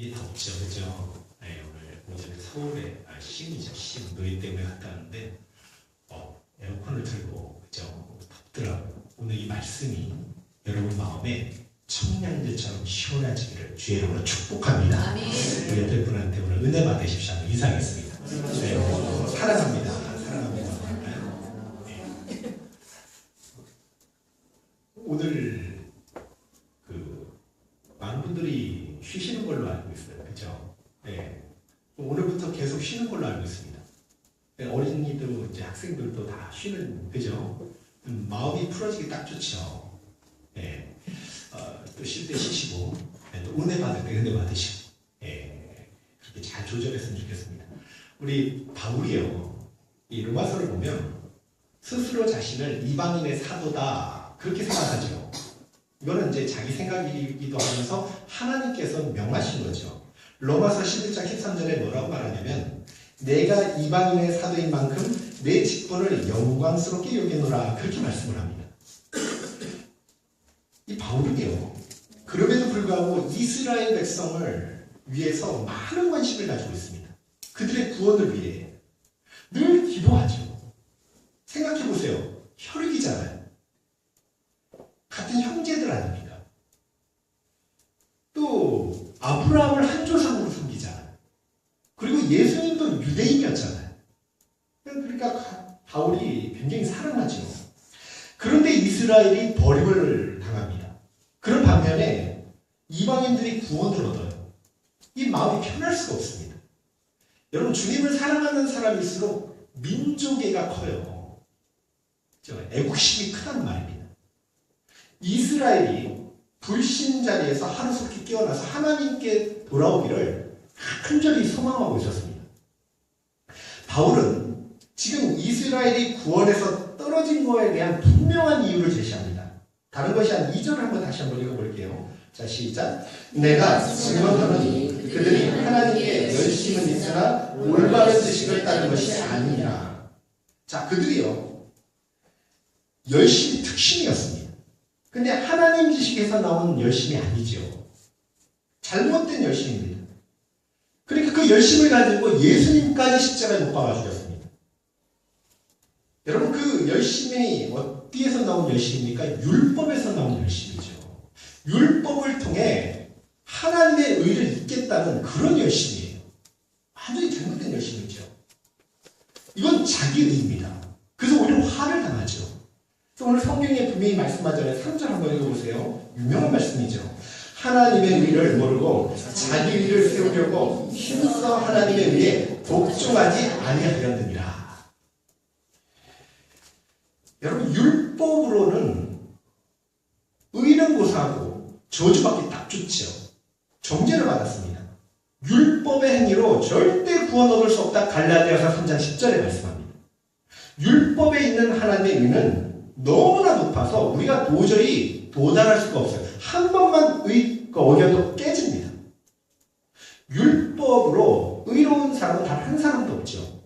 이게 덥죠, 그죠? 네, 오늘 오전에 서울에 심이죠, 심 노예 때문에 갔다 왔는데 에어컨을 틀고 그죠? 덥더라고요. 오늘 이 말씀이 여러분 마음에 청량들처럼 시원해지기를 주의 이름으로 축복합니다. 우리 옆에 분한테 오늘 은혜 받으십시오. 인사하겠습니다. 네, 사랑합니다. 사랑합니다. 네. 오늘 많은 분들이 쉬시는 걸로 알고 있어요. 그죠? 네. 오늘부터 계속 쉬는 걸로 알고 있습니다. 네, 어린이도 이제 학생들도 다 쉬는, 그죠? 마음이 풀어지기 딱 좋죠. 네. 또 쉴 때 쉬시고, 네, 또 은혜 받을 때 은혜 받으시고, 네. 그렇게 잘 조절했으면 좋겠습니다. 우리 바울이요, 이 로마서를 보면 스스로 자신을 이방인의 사도다 그렇게 생각하죠. 이거는 이제 자기 생각이기도 하면서 하나님께서 명하신 거죠. 로마서 11장 13절에 뭐라고 말하냐면 내가 이방인의 사도인 만큼 내 직분을 영광스럽게 여기노라 그렇게 말씀을 합니다. 이 바울은요, 그럼에도 불구하고 이스라엘 백성을 위해서 많은 관심을 가지고 있습니다. 그들의 구원을 위해 늘 기도하죠. 생각해보세요. 혈육이잖아요. 같은 형제들 아닙니까? 또 아브라함을 한 조상으로 섬기잖아요. 그리고 예수님도 유대인이었잖아요. 그러니까 바울이 굉장히 사랑하죠. 그런데 이스라엘이 버림을 당합니다. 그런 반면에 이방인들이 구원을 얻어요. 이 마음이 편할 수가 없습니다. 여러분, 주님을 사랑하는 사람일수록 민족애가 커요. 애국심이 크다는 말입니다. 이스라엘이 불신자리에서 하루속히 깨어나서 하나님께 돌아오기를 간절히 소망하고 있었습니다. 바울은 지금 이스라엘이 구원에서 떨어진 거에 대한 분명한 이유를 제시합니다. 다른 것이 한 2절을 한번 다시 한번 읽어볼게요. 자, 시작. 내가 증언하노니 그들이 하나님께 열심은 있으나 올바른 지식을 따른 것이 아니니라. 자, 그들이요, 열심이 특심이었습니다. 근데 하나님 지식에서 나온 열심이 아니죠. 잘못된 열심입니다. 그러니까 그 열심을 가지고 예수님까지 십자가에 못 박아 죽였습니다. 여러분, 그 열심이 어디에서 나온 열심입니까? 율법에서 나온 열심이죠. 율법을 통해 하나님의 의를 잊겠다는 그런 열심이에요. 완전히 잘못된 열심이죠. 이건 자기 의입니다. 그래서 오히려 화를 당하죠. 오늘 성경에 분명히 말씀하잖아요. 3절 한번 읽어보세요. 유명한 말씀이죠. 하나님의 의를 모르고 자기 의를 세우려고 힘써 하나님의 의에 복종하지 아니하였느니라. 여러분, 율법으로는 의는 고사하고 저주받기 딱 좋죠. 정죄를 받았습니다. 율법의 행위로 절대 구원 얻을 수 없다. 갈라디아서 3장 10절에 말씀합니다. 율법에 있는 하나님의 의는 너무나 높아서 우리가 도저히 도달할 수가 없어요. 한 번만 어겨도 깨집니다. 율법으로 의로운 사람은 단 한 사람도 없죠.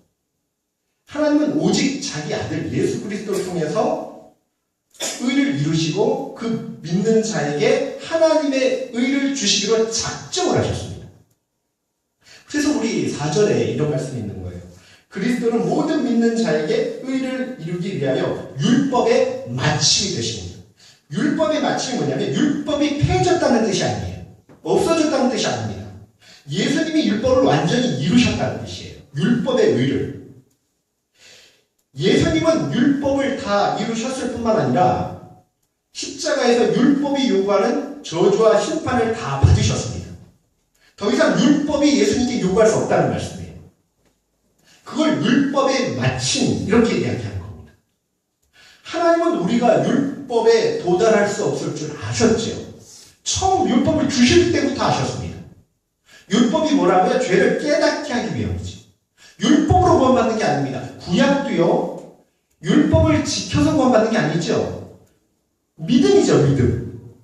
하나님은 오직 자기 아들 예수 그리스도를 통해서 의를 이루시고 그 믿는 자에게 하나님의 의를 주시기로 작정을 하셨습니다. 그래서 우리 4절에 이런 말씀이 있는 거예요. 그리스도는 모든 믿는 자에게 의를 이루기 위하여 율법의 마침이 되십니다. 율법의 마침이 뭐냐면 율법이 폐해졌다는 뜻이 아니에요. 없어졌다는 뜻이 아닙니다. 예수님이 율법을 완전히 이루셨다는 뜻이에요. 율법의 의를. 예수님은 율법을 다 이루셨을 뿐만 아니라 십자가에서 율법이 요구하는 저주와 심판을 다 받으셨습니다. 더 이상 율법이 예수님께 요구할 수 없다는 말씀이에요. 그걸 율법의 마침 이렇게 이야기하는 겁니다. 하나님은 우리가 율법에 도달할 수 없을 줄 아셨죠. 처음 율법을 주실 때부터 아셨습니다. 율법이 뭐라고요? 죄를 깨닫게 하기 위함이죠. 율법으로 구원받는 게 아닙니다. 구약도요, 율법을 지켜서 구원받는 게 아니죠. 믿음이죠, 믿음.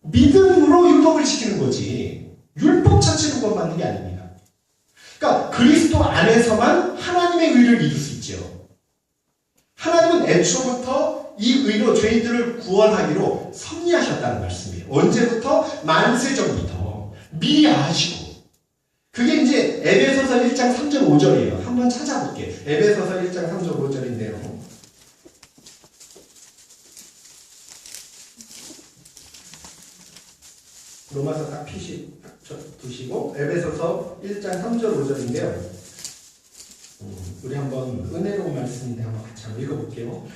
믿음으로 율법을 지키는 거지 율법 자체로 구원받는 게 아닙니다. 그러니까 그리스도 안에서만 하나님의 의를 이룰 수 있죠. 하나님은 애초부터 이 의로 죄인들을 구원하기로 섭리하셨다는 말씀이에요. 언제부터? 만세전부터. 미리 아시고. 그게 이제 에베소서 1장 3절 5절이에요. 한번 찾아볼게요. 에베소서 1장 3절 5절인데요. 로마서 딱 두시고 에베소서 1장 3절 5절인데요. 우리 한번 은혜로운 말씀인데 한번 같이 한번 읽어볼게요.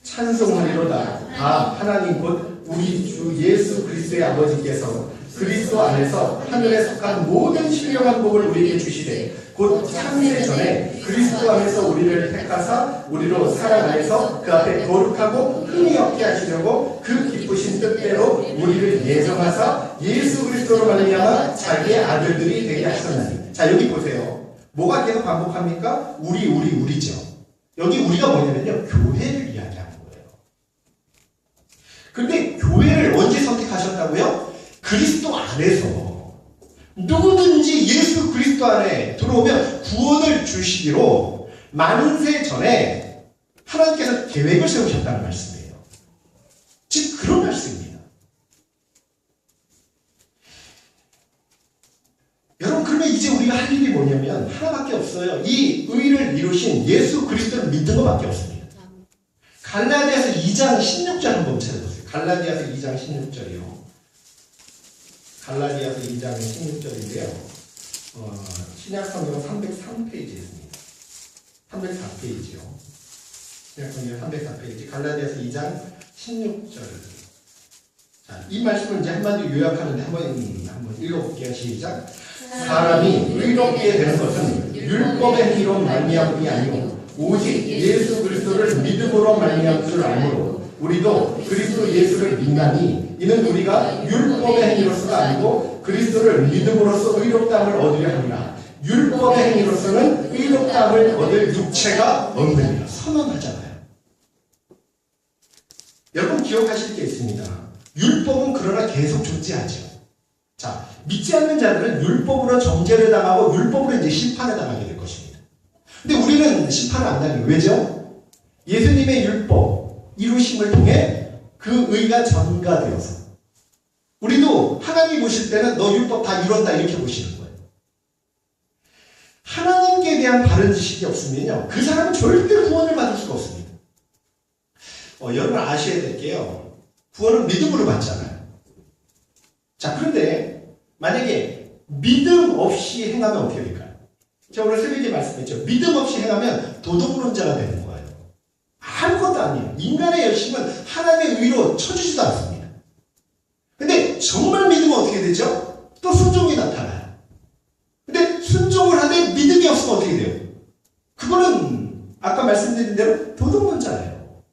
찬송하리로다. 다 하나님 곧 우리 주 예수 그리스도의 아버지께서 그리스도 안에서 하늘에 속한 모든 신령한 복을 우리에게 주시되 곧 창세 전에 그리스도 안에서 우리를 택하사 우리로 사랑 안에서 그 앞에 거룩하고 흠이 없게 하시려고 그 기쁘신 뜻대로 우리를 예정하사 예수 그리스도로 말미암아 자기의 아들들이 되게 하셨나니. 자, 여기 보세요. 뭐가 계속 반복합니까? 우리죠. 여기 우리가 뭐냐면요, 교회를 이야기하는 거예요. 그런데 교회를 언제 선택하셨다고요? 그리스도 안에서. 누구든지 예수 그리스도 안에 들어오면 구원을 주시기로 만세 전에 하나님께서 계획을 세우셨다는 말씀이에요. 즉 그런 말씀입니다. 여러분, 그러면 이제 우리가 할 일이 뭐냐면 하나밖에 없어요. 이 의를 이루신 예수 그리스도를 믿는 것밖에 없습니다. 갈라디아서 2장 16절 한번 찾아보세요. 갈라디아서 2장 16절이요. 갈라디아서 2장 16절인데요. 신약성경 303페이지에 있습니다. 304페이지요. 신약성경 304페이지. 갈라디아서 2장 16절. 자, 이 말씀을 이제 한마디로 요약하는데 한번 읽어볼게요. 시작. 사람이 의롭게 되는 것은 율법의 행위로 말미암음이 아니고 오직 예수 그리스도를 믿음으로 말미암은 줄 알므로 우리도 그리스도 예수를 믿나니 이는 우리가 율법의 행위로서가 아니고 그리스도를 믿음으로써 의롭다함을 얻으려 합니다. 율법의 행위로서는 의롭다함을 얻을 육체가 없느니라. 선언하잖아요. 여러분 기억하실 게 있습니다. 율법은 그러나 계속 존재하죠. 자, 믿지 않는 자들은 율법으로 정죄를 당하고 율법으로 이제 심판을 당하게 될 것입니다. 근데 우리는 심판을 안 당해요. 왜죠? 예수님의 율법 이루심을 통해 그 의가 전가되어서 우리도 하나님이 보실 때는 너 율법 다 이뤘다 이렇게 보시는 거예요. 하나님께 대한 바른 지식이 없으면요, 그 사람은 절대 구원을 받을 수가 없습니다. 여러분 아셔야 될 게요, 구원은 믿음으로 받잖아요. 자, 그런데 만약에 믿음 없이 행하면 어떻게 될까요? 제가 오늘 새벽에 말씀했죠. 믿음 없이 행하면 도덕론자가 되는 거예요. 아무것도 아니에요. 인간의 열심은 하나님의 의로 쳐주지도 않습니다. 근데 정말 믿으면 어떻게 되죠? 또 순종이 나타나요. 근데 순종을 하되 믿음이 없으면 어떻게 돼요? 그거는 아까 말씀드린 대로 도덕론자예요.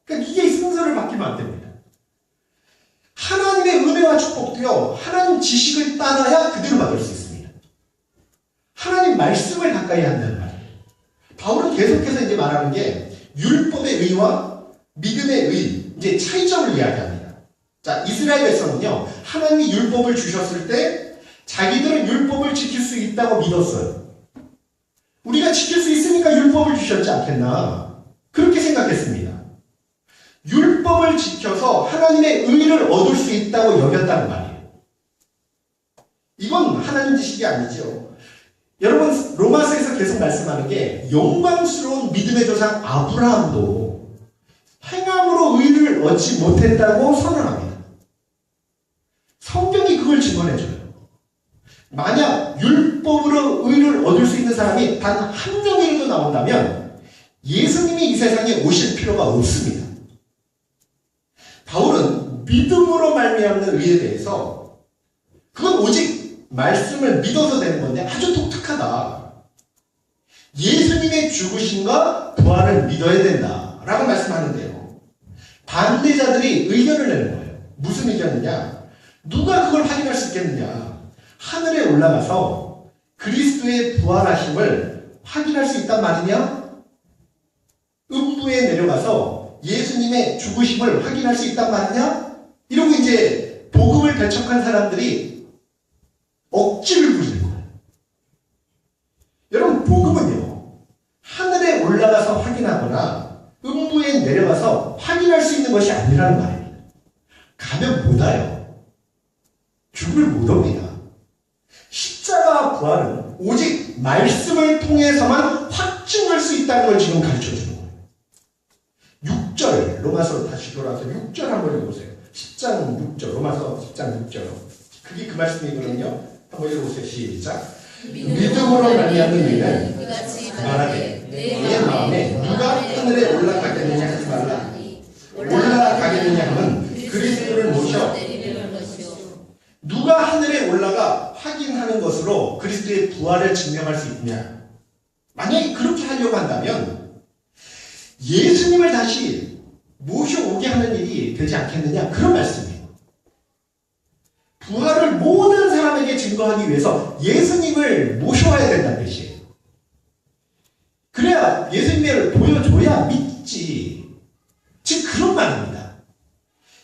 그러니까 이게 순서를 바뀌면 안 됩니다. 하나님의 은혜와 축복도요, 하나님 지식을 따라야 그대로 받을 수 있습니다. 하나님 말씀을 가까이 한다는 말이에요. 바울은 계속해서 이제 말하는 게 율법의 의와 믿음의 의, 이제 차이점을 이야기합니다. 자, 이스라엘 백성은요, 하나님이 율법을 주셨을 때 자기들은 율법을 지킬 수 있다고 믿었어요. 우리가 지킬 수 있으니까 율법을 주셨지 않겠나, 그렇게 생각했습니다. 율법을 지켜서 하나님의 의를 얻을 수 있다고 여겼다는 말이에요. 이건 하나님 지식이 아니죠. 여러분, 로마서에서 계속 말씀하는 게 영광스러운 믿음의 조상 아브라함도 행함으로 의를 얻지 못했다고 선언합니다. 성경이 그걸 증언해줘요. 만약 율법으로 의를 얻을 수 있는 사람이 단 한 명이라도 나온다면 예수님이 이 세상에 오실 필요가 없습니다. 바울은 믿음으로 말미암는 의에 대해서 그건 오직 말씀을 믿어서 되는 건데 아주 독특하다. 예수님의 죽으심과 부활을 믿어야 된다라고 말씀하는데요, 반대자들이 의견을 내는 거예요. 무슨 의견이냐? 누가 그걸 확인할 수 있겠느냐? 하늘에 올라가서 그리스도의 부활하심을 확인할 수 있단 말이냐? 음부에 내려가서 예수님의 죽으심을 확인할 수 있단 말이냐? 이러고 이제 복음을 배척한 사람들이 억지를 부리는 거예요. 여러분, 복음은요, 하늘에 올라가서 확인하거나 음부에 내려가서 확인할 수 있는 것이 아니라는 말입니다. 가면 못 와요. 죽을 못 옵니다. 부활은 오직 말씀을 통해서만 확증할 수 있다는 걸 지금 가르쳐 주는 거예요. 6절, 로마서로 다시 돌아와서 6절 한번 읽어보세요. 10장 6절, 로마서 10장 6절. 그게 그 말씀이거든요. 한번 읽어보세요. 시작. 믿음으로 말미암는 너희는 말하되 내 마음에 누가 하늘에 올라가겠느냐 하지 말라. 올라가겠느냐 하면 그리스도를 모셔. 누가 하늘에 올라가 확인하는 것으로 그리스도의 부활을 증명할 수 있느냐. 만약에 그렇게 하려고 한다면 예수님을 다시 모셔오게 하는 일이 되지 않겠느냐, 그런 말씀이에요. 부활을 모든 사람에게 증거하기 위해서 예수님을 모셔와야 된다는 뜻이에요. 그래야 예수님을 보여줘야 믿지. 즉 그런 말입니다.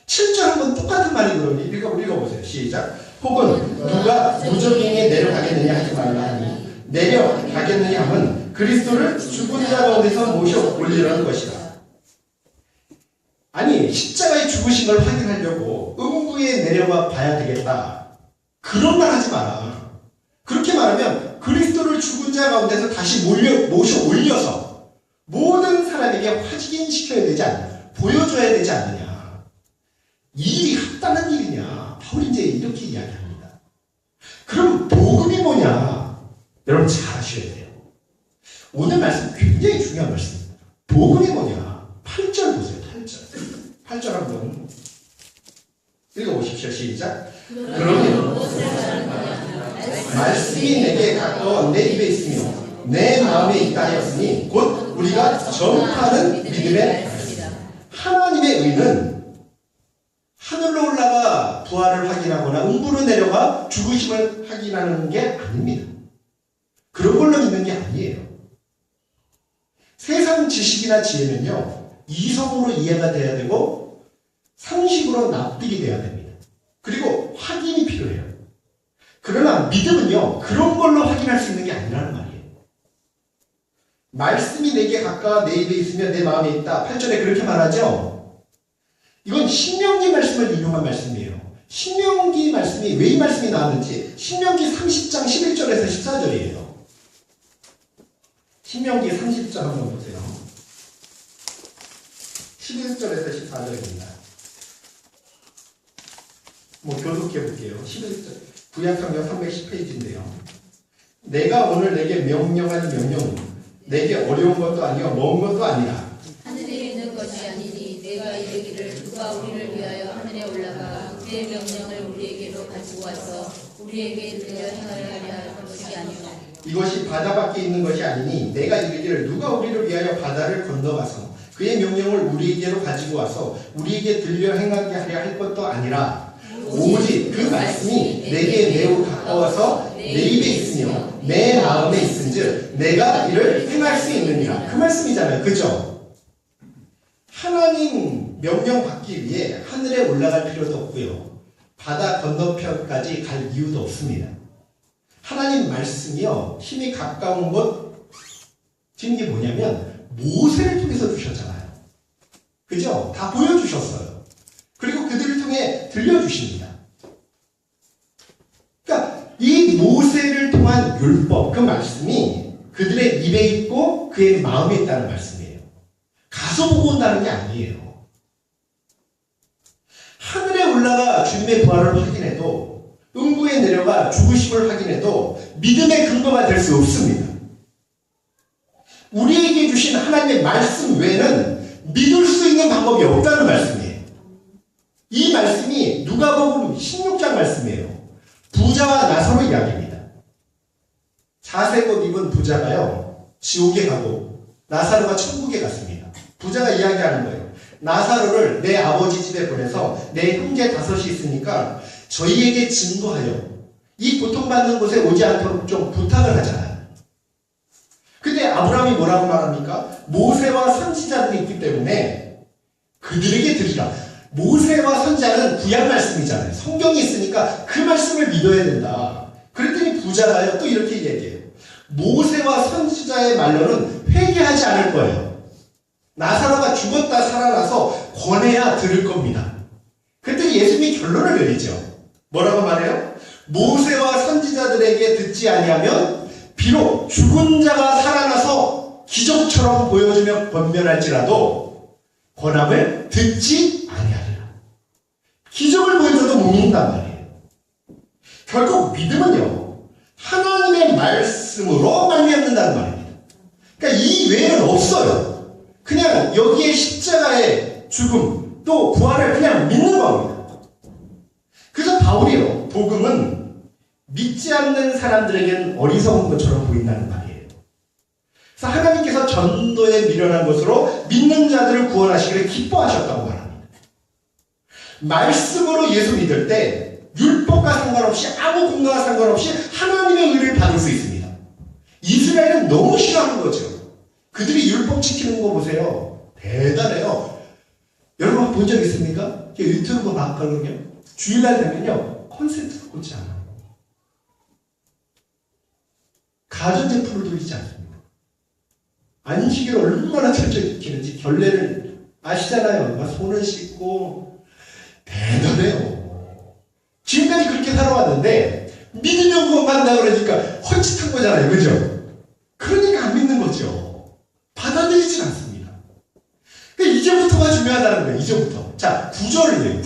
7절 한번 똑같은 말이거든요. 읽어보세요. 시작. 혹은 누가 무적행에 내려가겠느냐 하지 말라 하니 내려가겠느냐 하면 그리스도를 죽은 자 가운데서 모셔 올리라는 것이다. 아니, 십자가의 죽으신 걸 확인하려고 음부에 내려가 봐야 되겠다. 그런 말 하지 마라. 그렇게 말하면 그리스도를 죽은 자 가운데서 다시 모셔 올려서 모든 사람에게 확인시켜야 되지 않냐, 보여줘야 되지 않느냐. 이 일이 합당한 일이냐. 바울이 이제 이렇게 이야기합니다. 그럼 복음이 뭐냐? 여러분 잘 아셔야 돼요. 오늘 말씀 굉장히 중요한 말씀입니다. 복음이 뭐냐? 8절 보세요. 8절 한번 읽어보십시오. 시작. 그러면 말씀이 내게 가까워 내 입에 있으며 내 마음에 있다 하였으니 곧 우리가 전파하는 믿음의 말씀이다. 하나님의 의는 하늘로 올라가 부활을 확인하거나 음부로 내려가 죽으심을 확인하는 게 아닙니다. 그런 걸로 믿는 게 아니에요. 세상 지식이나 지혜는요, 이성으로 이해가 돼야 되고 상식으로 납득이 돼야 됩니다. 그리고 확인이 필요해요. 그러나 믿음은요, 그런 걸로 확인할 수 있는 게 아니라는 말이에요. 말씀이 내게 가까워 내 입에 있으며 내 마음에 있다. 8절에 그렇게 말하죠. 이건 신명기 말씀을 인용한 말씀이에요. 신명기 말씀이 왜 이 말씀이 나왔는지 신명기 30장 11절에서 14절이에요. 신명기 30장 한번 보세요. 11절에서 14절입니다. 교독해 볼게요. 11절. 구약성경 310페이지인데요. 내가 오늘 내게 명령하는 명령은 내게 어려운 것도 아니요 먼 것도 아니라 하늘에 있는 것이 아니니 내가 이르기를 누가 우리를 위하여 하늘에 올라가 그의 명령을 우리에게로 가지고 와서 우리에게 들려 행하려 하는 것이 아니라 이것이 바다 밖에 있는 것이 아니니 내가 이르기를 누가 우리를 위하여 바다를 건너가서 그의 명령을 우리에게로 가지고 와서 우리에게 들려 행하게 하려 할 것도 아니라 오직 그 말씀이 내게 매우 가까워서 내 입에 있으며 내 마음에 있은즉 내가 이를 행할 수 있느니라. 그 말씀이잖아요. 그죠? 하나님 명령 받기 위해 하늘에 올라갈 필요도 없고요. 바다 건너편까지 갈 이유도 없습니다. 하나님 말씀이요, 힘이 가까운 것, 지금 이게 뭐냐면 모세를 통해서 주셨잖아요. 그죠? 다 보여주셨어요. 그리고 그들을 통해 들려주십니다. 그러니까 이 모세를 통한 율법, 그 말씀이 그들의 입에 있고 그의 마음에 있다는 말씀이에요. 가서 보고 온다는 게 아니에요. 하늘에 올라가 주님의 부활을 확인해도, 음부에 내려가 죽으심을 확인해도 믿음의 근거가 될 수 없습니다. 우리에게 주신 하나님의 말씀 외에는 믿을 수 있는 방법이 없다는 말씀이에요. 이 말씀이 누가복음 16장 말씀이에요. 부자와 나사로 이야기입니다. 자색 옷 입은 부자가요, 지옥에 가고 나사로가 천국에 갔습니다. 부자가 이야기하는 거예요. 나사로를 내 아버지 집에 보내서 내 형제 5이 있으니까 저희에게 증거하여 이 고통받는 곳에 오지 않도록 좀 부탁을 하잖아요. 근데 아브라함이 뭐라고 말합니까? 모세와 선지자들이 있기 때문에 그들에게 드리라. 모세와 선지자는 구약 말씀이잖아요. 성경이 있으니까 그 말씀을 믿어야 된다. 그랬더니 부자가요, 또 이렇게 얘기해요. 모세와 선지자의 말로는 회개하지 않을 거예요. 나사로가 죽었다 살아나서 권해야 들을 겁니다. 그랬더니 예수님이 결론을 내리죠. 뭐라고 말해요? 모세와 선지자들의 사람들에게 듣지 아니하면 비록 죽은 자가 살아나서 기적처럼 보여주며 번면할지라도 권함을 듣지 아니하리라. 기적을 보여줘도 못 믿는단 말이에요. 결국 믿음은요, 하나님의 말씀으로 말미암는다는 말입니다. 그러니까 이 외에는 없어요. 그냥 여기에 십자가의 죽음 또 부활을 그냥 믿는 겁니다. 그래서 바울이요, 복음은 믿지 않는 사람들에게는 어리석은 것처럼 보인다는 말이에요. 그래서 하나님께서 전도에 미련한 것으로 믿는 자들을 구원하시기를 기뻐하셨다고 말합니다. 말씀으로 예수 믿을 때 율법과 상관없이 아무 근거와 상관없이 하나님의 의를 받을 수 있습니다. 이스라엘은 너무 싫어하는 거죠. 그들이 율법 지키는 거 보세요. 대단해요. 여러분 본 적 있습니까? 유튜브 봤거든요. 주일날 되면요, 콘센트도 꽂지 않아요. 가전제품을 돌리지 않습니다. 안식일을 얼마나 철저히 지키는지 결례를 아시잖아요. 손을 씻고. 대단해요. 지금까지 그렇게 살아왔는데 믿으면 구원받는다 그러니까 헛짓한 거잖아요. 그죠? 그러니까 안 믿는 거죠. 받아들이진 않습니다. 그러니까 이제부터가 중요하다는 거예요. 이제부터. 자, 구절이에요.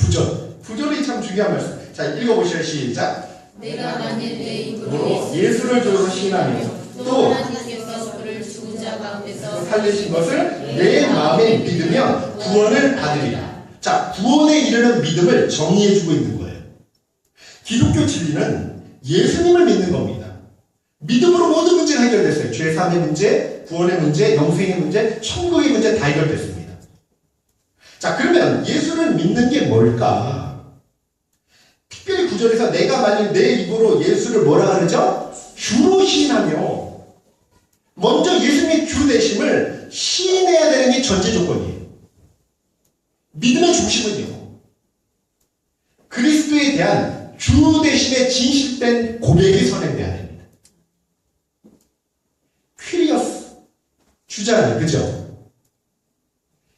구절이 참 중요한 말씀. 자, 읽어보시죠. 시작. 내가 만일 내 입으로 예수를 주로 시인하며 또 하나님께서 그를 죽은 자 가운데서 살리신 것을 내 마음에 믿으면 구원을 받으리라. 자, 구원에 이르는 믿음을 정리해주고 있는 거예요. 기독교 진리는 예수님을 믿는 겁니다. 믿음으로 모든 문제가 해결됐어요. 죄사함의 문제, 구원의 문제, 영생의 문제, 천국의 문제 다 해결됐습니다. 자, 그러면 예수를 믿는 게 뭘까? 특별히 구절에서 내가 만일 내 입으로 예수를 뭐라 그러죠? 주로 시인하며, 먼저 예수님의 주 되심을 시인해야 되는 게 전제 조건이에요. 믿음의 중심은요, 그리스도에 대한 주 되심의 진실된 고백이 선행돼야 됩니다. 퀴리어스, 주자는, 그죠?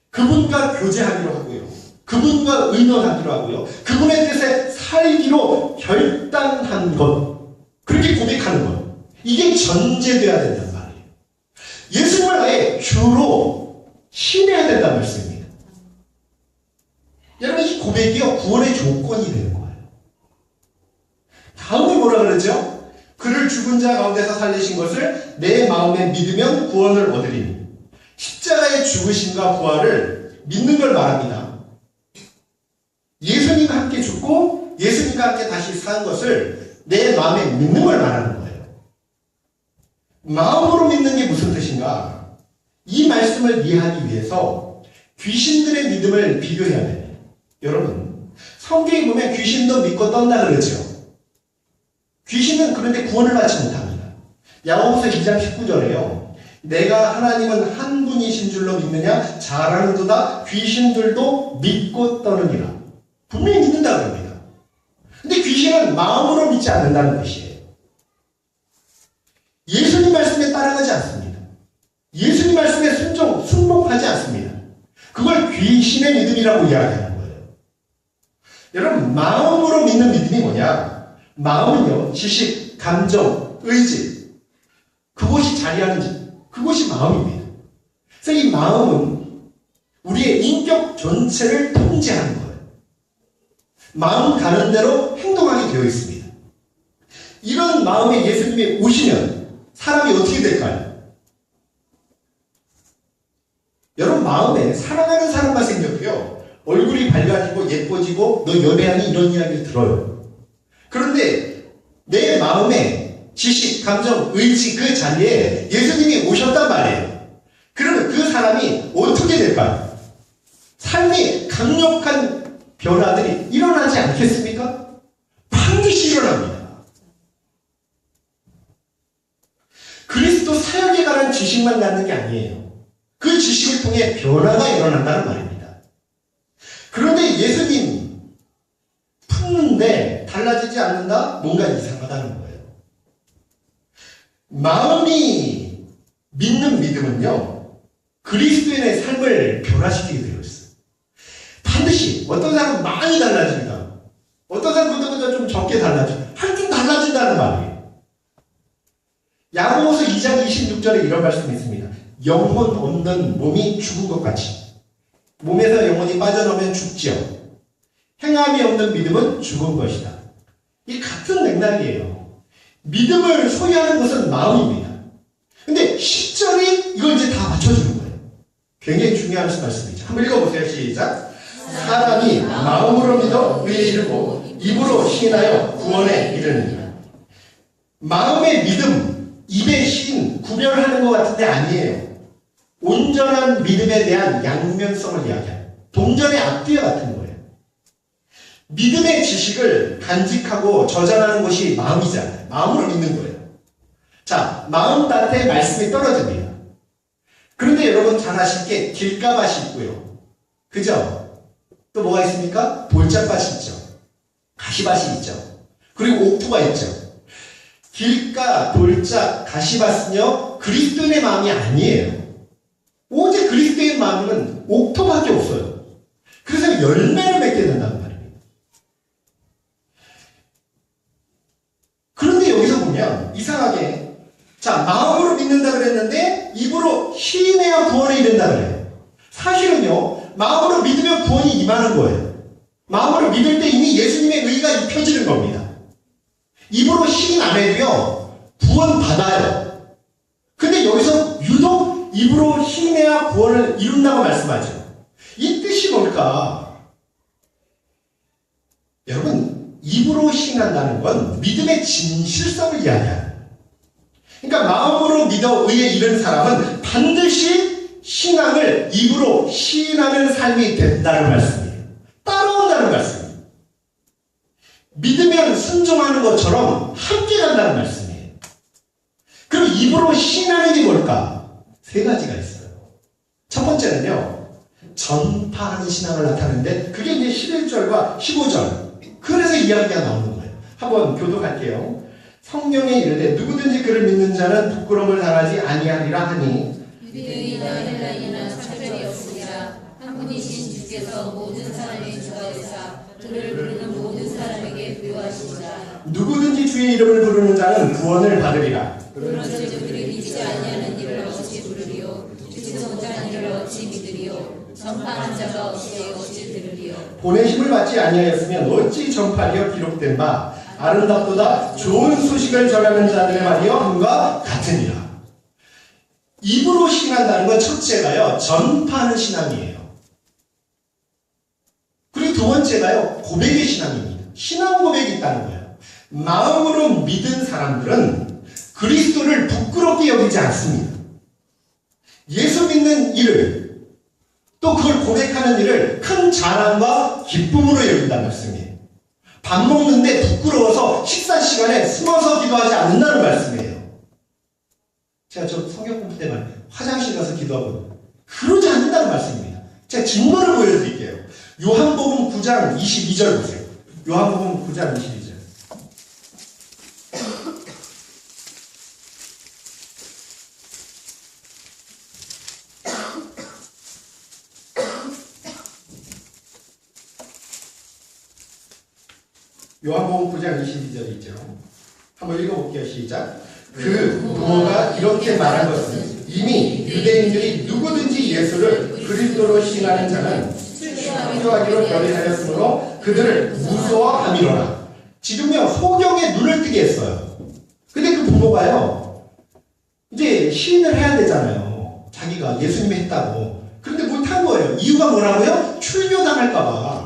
그분과 교제하기로 하고요, 그분과 의논하기로 하고요, 그분의 뜻에 살기로 결단한 것, 그렇게 고백하는 것, 이게 전제돼야 된단 말이에요. 예수님을 아예 주로 신해야 된다는 말씀입니다. 여러분, 이 고백이요, 구원의 조건이 되는 거예요. 다음에 뭐라 그러죠? 그를 죽은 자 가운데서 살리신 것을 내 마음에 믿으면 구원을 얻으리니. 십자가의 죽으심과 부활을 믿는 걸 말합니다. 예수님과 함께 죽고 예수님과 함께 다시 산 것을 내 마음에 믿는 걸 말하는 거예요. 마음으로 믿는 게 무슨 뜻인가? 이 말씀을 이해하기 위해서 귀신들의 믿음을 비교해야 됩니다. 여러분, 성경에 보면 귀신도 믿고 떤다 그러죠. 귀신은 그런데 구원을 받지 못합니다. 야고보서 2장 19절에요. 내가 하나님은 한 분이신 줄로 믿느냐? 잘하는도다. 귀신들도 믿고 떠느니라. 분명히 믿는다 그럽니다. 근데 귀신은 마음으로 믿지 않는다는 것이에요. 예수님 말씀에 따라가지 않습니다. 예수님 말씀에 순종하지 않습니다. 그걸 귀신의 믿음이라고 이야기하는 거예요. 여러분, 마음으로 믿는 믿음이 뭐냐? 마음은요, 지식, 감정, 의지, 그것이 자리하는지, 그것이 마음입니다. 그래서 이 마음은 우리의 인격 전체를 통제하는 거예요. 마음 가는 대로 행동하게 되어 있습니다. 이런 마음에 예수님이 오시면 사람이 어떻게 될까요? 여러분, 마음에 사랑하는 사람만 생겼고요, 얼굴이 밝아지고 예뻐지고 너 연애하니 이런 이야기를 들어요. 그런데 내 마음에 지식, 감정, 의지 그 자리에 예수님이 오셨단 말이에요. 그러면 그 사람이 어떻게 될까요? 삶이 강력한 변화들이 일어나지 않겠습니까? 반드시 일어납니다. 그리스도 사역에 관한 지식만 갖는 게 아니에요. 그 지식을 통해 변화가 일어난다는 말입니다. 그런데 예수님 품는데 달라지지 않는다? 뭔가 이상하다는 거예요. 마음이 믿는 믿음은요, 그리스도인의 삶을 변화시키게 되어 있어요. 반드시 어떤 사람은 많이 달라집니다. 어떤 사람은 그때보다 좀 적게 달라지고 하여튼 달라진다는 말이에요. 야고보서 2장 26절에 이런 말씀이 있습니다. 영혼 없는 몸이 죽은 것 같이 몸에서 영혼이 빠져나오면 죽지요. 행함이 없는 믿음은 죽은 것이다. 이 같은 맥락이에요. 믿음을 소유하는 것은 마음입니다. 근데 10절이 이걸 이제 다 맞춰주는 거예요. 굉장히 중요한 말씀이죠. 한번 읽어보세요. 시작. 사람이 마음으로 믿어 의에 이르고 입으로 시인하여 구원에 이르느니라. 마음의 믿음, 입의 시인 구별하는 것 같은데 아니에요. 온전한 믿음에 대한 양면성을 이야기해요. 동전의 앞뒤와 같은 거예요. 믿음의 지식을 간직하고 저장하는 것이 마음이잖아요. 마음으로 믿는 거예요. 자, 마음 밭에 말씀이 떨어집니다. 그런데 여러분 잘 아시게 길가밭이 있고요. 그죠? 또 뭐가 있습니까? 돌짝밭이 있죠. 가시밭이 있죠. 그리고 옥토가 있죠. 길가, 돌짝, 가시밭은요 그리스도인의 마음이 아니에요. 오직 그리스도의 마음은 옥토밖에 없어요. 그래서 열매를 맺게 된다는 말입니다. 그런데 여기서 보면 이상하게 자 마음으로 믿는다 그랬는데 입으로 시인해야 구원에 이른다 그래요. 사실은요 마음으로 믿으면 구원이 임하는 거예요. 마음으로 믿을 때 이미 예수님의 의가 입혀지는 겁니다. 입으로 시인 안 해도요 구원 받아요. 근데 여기서 유독 입으로 시인해야 구원을 이룬다고 말씀하죠. 이 뜻이 뭘까? 여러분 입으로 시인한다는 건 믿음의 진실성을 이야기해요. 그러니까 마음으로 믿어 의에 이른 사람은 반드시 신앙을 입으로 시인하는 삶이 된다는 말씀이에요. 따라온다는 말씀이에요. 믿으면 순종하는 것처럼 함께 간다는 말씀이에요. 그럼 입으로 시인하는 게 뭘까? 세 가지가 있어요. 첫 번째는요, 전파하는 신앙을 나타내는데 그게 이제 11절과 15절. 그래서 이야기가 나오는 거예요. 한번 교독할게요. 성경에 이르되 누구든지 그를 믿는 자는 부끄러움을 당하지 아니하리라 하니 유대인이나 헬라인이나 차별이 없으리라. 한 분이신 주께서 모든 사람의 주가 되사 그를 부르는 모든 사람에게 부요하시리라. 누구든지 주의 이름을 부르는 자는 구원을 받으리라. 그런즉 그들이 믿지 아니하는 이를 어찌 부르리요? 듣지 못하는 이를 어찌 믿으리요? 전파하는 자가 어찌 들으리요? 보내심을 받지 아니하였으면 어찌 전파하리요? 기록된 바 아름답도다 좋은 소식을 전하는 자들의 말이요 함과 같으니라. 입으로 신한다는 건 첫째가요 전파하는 신앙이에요. 그리고 두 번째가요 고백의 신앙입니다. 신앙 고백이 있다는 거예요. 마음으로 믿은 사람들은 그리스도를 부끄럽게 여기지 않습니다. 예수 믿는 일을 또 그걸 고백하는 일을 큰 자랑과 기쁨으로 여긴다는 말씀이에요. 밥 먹는데 부끄러워서 식사 시간에 숨어서 기도하지 않는다는 말씀이에요. 제가 저 성경 공부 때 말이에요. 화장실 가서 기도하고 그러지 않는다는 말씀입니다. 제가 증거를 보여드릴게요. 요한복음 9장 22절 보세요. 요한복음 9장 22절. 요한복음 9장 22절 있죠. 한번 읽어볼게요. 시작. 그 부모가 이렇게 말한 것은 이미 유대인들이 누구든지 예수를 그리스도로 시인하는 자는 순교하기로 결의하였으므로 그들을 무서워함이로라. 지금요 소경의 눈을 뜨게 했어요. 근데 그 부모가요 이제 시인을 해야 되잖아요. 자기가 예수님이 했다고. 그런데 못한 거예요. 이유가 뭐라고요? 출교당할까봐.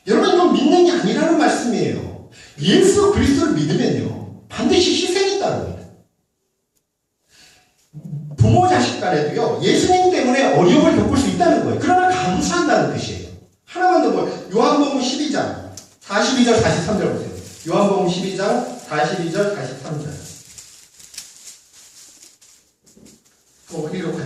여러분 이건 믿는 게 아니라는 말씀이에요. 예수 그리스도를 믿으면요 반드시 희생이 따릅니다. 부모 자식 간에도요 예수님 때문에 어려움을 겪을 수 있다는 거예요. 그러나 감사한다는 뜻이에요. 하나만 더 보여. 요한복음 12장 42절 43절 보세요. 요한복음 12장 42절 43절.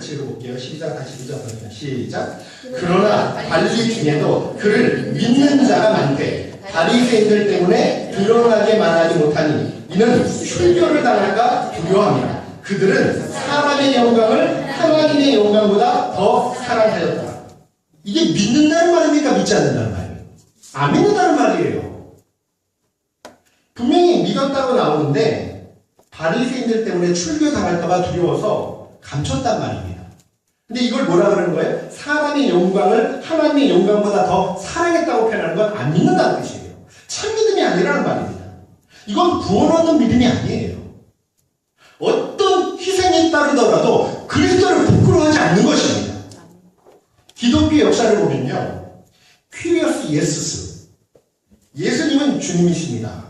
같이 읽어볼게요. 12장 42절 시작. 그러나 관리 중에도 그를 믿는 자가 많되 바리새인들 때문에 드러나게 말하지 못하니 이는 출교를 당할까 두려워합니다. 그들은 사람의 영광을 하나님의 영광보다 더 사랑하였다. 이게 믿는다는 말입니까? 믿지 않는다는 말이에요? 안 믿는다는 말이에요. 분명히 믿었다고 나오는데 바리새인들 때문에 출교당할까봐 두려워서 감췄단 말입니다. 근데 이걸 뭐라 그러는 거예요? 사람의 영광을 하나님의 영광보다 더 사랑했다고 표현하는 건 안 믿는다는 뜻이에요. 참 믿음이 아니라는 말입니다. 이건 구원 얻는 믿음이 아니에요. 어떤 희생이 따르더라도 그리스도를 부끄러워하지 않는 것입니다. 기독교 역사를 보면요, 퀴리어스 예수스, 예수님은 주님이십니다.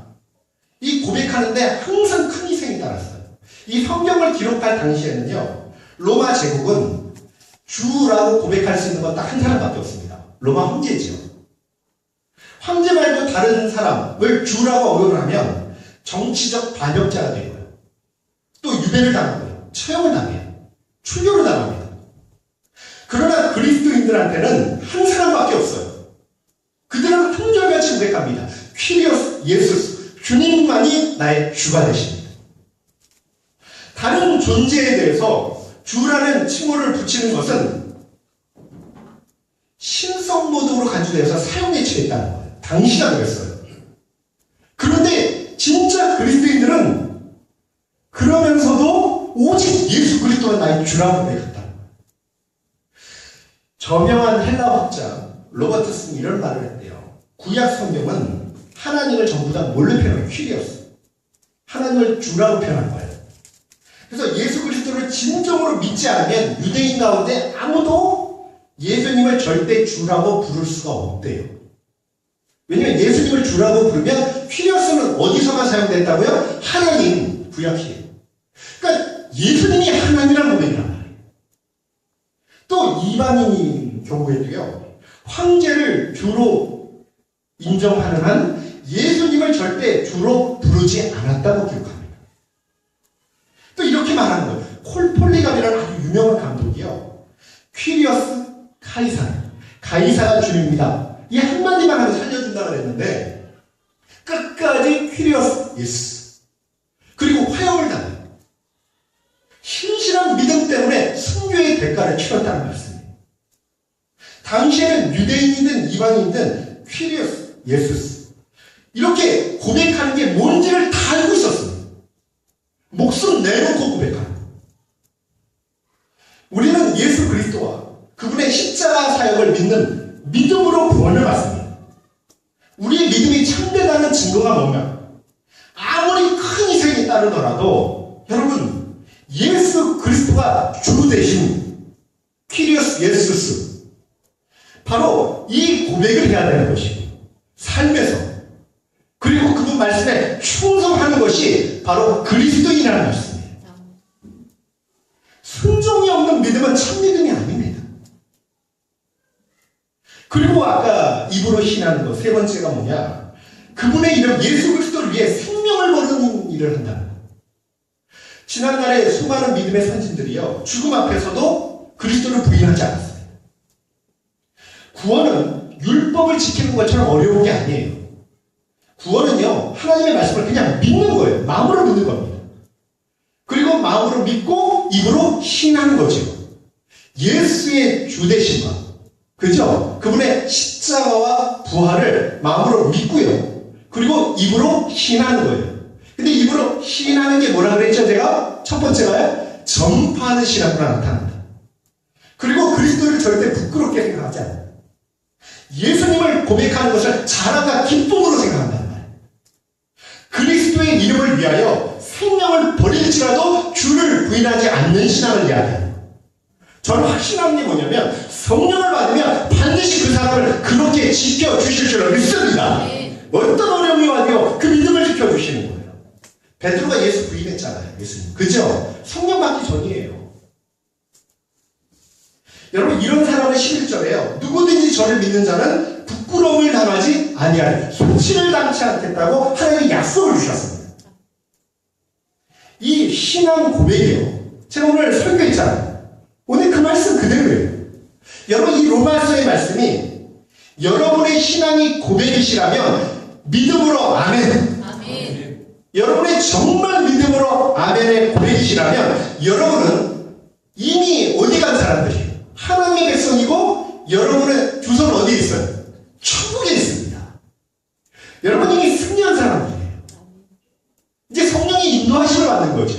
이 고백하는데 항상 큰 희생이 따랐어요. 이 성경을 기록할 당시에는요, 로마 제국은 주라고 고백할 수 있는 건 딱 한 사람밖에 없습니다. 로마 황제지요. 황제 말고 다른 사람을 주라고 언급을 하면 정치적 반역자가 되고요. 또 유배를 당하고요. 처형을 당해요. 출교를 당합니다. 그러나 그리스도인들한테는 한 사람밖에 없어요. 그들은 한결같이 고백합니다. 퀴리어스 예수스, 주님만이 나의 주가 되십니다. 다른 존재에 대해서 주라는 칭호를 붙이는 것은 신성 모독으로 간주되어서 사용에 취했다는 거예요. 당시가 그랬어요. 그런데 진짜 그리스도인들은 그러면서도 오직 예수 그리스도가 나의 주라고 고백했다는 거예요. 저명한 헬라 학자 로버트슨이 이런 말을 했대요. 구약 성경은 하나님을 전부 다 뭘로 표현해요? 퀴리어스. 하나님을 주라고 표현한 거예요. 그래서 예수 그리스도를 진정으로 믿지 않으면 유대인 가운데 아무도 예수님을 절대 주라고 부를 수가 없대요. 왜냐면 예수님을 주라고 부르면 퀴리어스는 어디서만 사용됐다고요? 하나님, 구약시에. 그러니까 예수님이 하나님이라는 고백이란 말이에요. 또 이방인 경우에도요, 황제를 주로 인정하는 한 예수님을 절대 주로 부르지 않았다고 기록합니다. 또 이렇게 말하는 거예요. 콜폴리감이라는 아주 유명한 감독이요, 퀴리어스 가이사가 주님입니다. 이 한마디만 하면 살려준다고 그랬는데 끝까지 퀴리어스 예수, 그리고 화형을 당해요. 신실한 믿음 때문에 순교의 대가를 치렀다는 말씀이에요. 당시에는 유대인이든 이방인이든 퀴리어스 예수 이렇게 고백하는 게 뭔지를 다 알고 있었습니다. 목숨 내놓고 고백하는 거예요. 우리는 예수 그리스도와 그분의 십자가 사역을 믿는 믿음으로 구원을 받습니다. 우리의 믿음이 참되다는 증거가 뭐냐? 아무리 큰 희생이 따르더라도 여러분, 예수 그리스도가 주 대신 퀴리어스 예수스, 바로 이 고백을 해야 되는 것이고, 삶에서, 그리고 그분 말씀에 충성하는 것이 바로 그리스도인이라는 말씀이에요. 순종이 없는 믿음은 참 믿음이 아닙니다. 그리고 아까 입으로 신하는 것 세 번째가 뭐냐? 그분의 이름 예수 그리스도를 위해 생명을 거는 일을 한다는 거예요. 지난날에 수많은 믿음의 선진들이요, 죽음 앞에서도 그리스도를 부인하지 않았어요. 구원은 율법을 지키는 것처럼 어려운 게 아니에요. 구원은요, 하나님의 말씀을 그냥 믿는 거예요. 마음으로 믿는 겁니다. 그리고 마음으로 믿고 입으로 신하는 거죠. 예수의 주되심과, 그죠? 그분의 십자가와 부활을 마음으로 믿고요. 그리고 입으로 신하는 거예요. 근데 입으로 신하는 게 뭐라 그랬죠? 제가 첫 번째가요, 전파하는 신앙으로 나타난다. 그리고 그리스도를 절대 부끄럽게 생각하지 않아요. 예수님을 고백하는 것을 자랑과 기쁨으로 생각한다는 말이에요. 그리스도의 이름을 위하여 생명을 버릴지라도 주를 부인하지 않는 신앙을 이야기합니다. 저는 확신하는 게 뭐냐면 성령을 받으면 반드시 그 사람을 그렇게 지켜주실 줄 믿습니다. 어떤 어려움이 와도 그 믿음을 지켜주시는 거예요. 베드로가 예수 부인했잖아요. 예수님. 그죠? 성령 받기 전이에요. 여러분, 이런 사람은 11절에요. 누구든지 저를 믿는 자는 부끄러움을 당하지 아니하리, 손실을 당치 않겠다고 하나님이 약속을 주셨습니다. 이 신앙 고백이에요. 제가 오늘 설교했잖아요. 오늘 그 말씀 그대로예요. 여러분, 이 로마서의 말씀이 여러분의 신앙이 고백이시라면 믿음으로 아멘. 아멘. 여러분의 정말 믿음으로 아멘의 고백이시라면 여러분은 이미 어디 간 사람들이에요? 하나님의 백성이고 여러분의 주소는 어디에 있어요? 천국에 있습니다. 여러분 이미 승리한 사람들이에요. 이제 성령이 인도하심을 받는 거죠.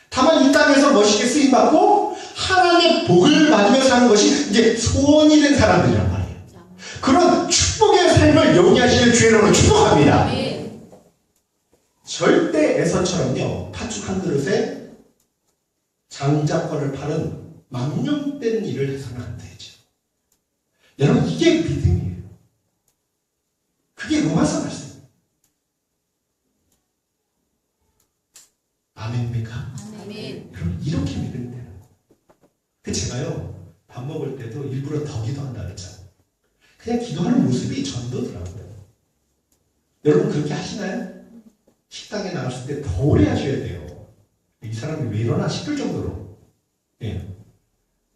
다만 이 땅에서 멋있게 쓰임받고 하나님의 복을 받으며 사는 것이 이제 소원이 된 사람들이란 말이에요. 그런 축복의 삶을 영위하시는 주의 이름으로 축복합니다. 아멘. 절대 에서처럼요, 팥죽 한 그릇에 장자권을 파는 망령된 일을 해서는 안 되죠. 여러분, 이게 믿음이에요. 그게 로마서 말씀이에요. 아멘입니까? 아멘. 여러분, 이렇게 믿으면 돼요. 그 제가요, 밥 먹을 때도 일부러 더 기도한다 그랬잖아요. 그냥 기도하는 모습이 전도더라고요. 여러분, 그렇게 하시나요? 식당에 나갔을 때 더 오래 하셔야 돼요. 이 사람이 왜 이러나 싶을 정도로. 예.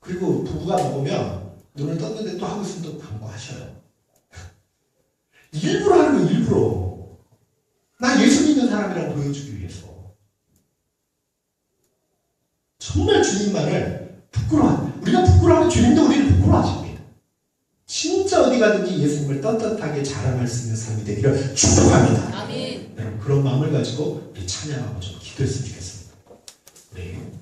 그리고 부부가 먹으면 눈을 떴는데 또 하고 있으면 또 광고하셔요. 일부러 하는 거, 일부러. 나 예수 믿는 사람이라고 보여주기 위해서. 정말 주님만을 부끄러워합니다. 우리가 부끄러워하면 주님도 우리를 부끄러워하십니다. 진짜 어디 가든지 예수님을 떳떳하게 자랑할 수 있는 삶이 되기를 축복합니다. 아멘. 여러분, 그런 마음을 가지고 우리 찬양하고 좀 기도했으면 좋겠습니다. 네.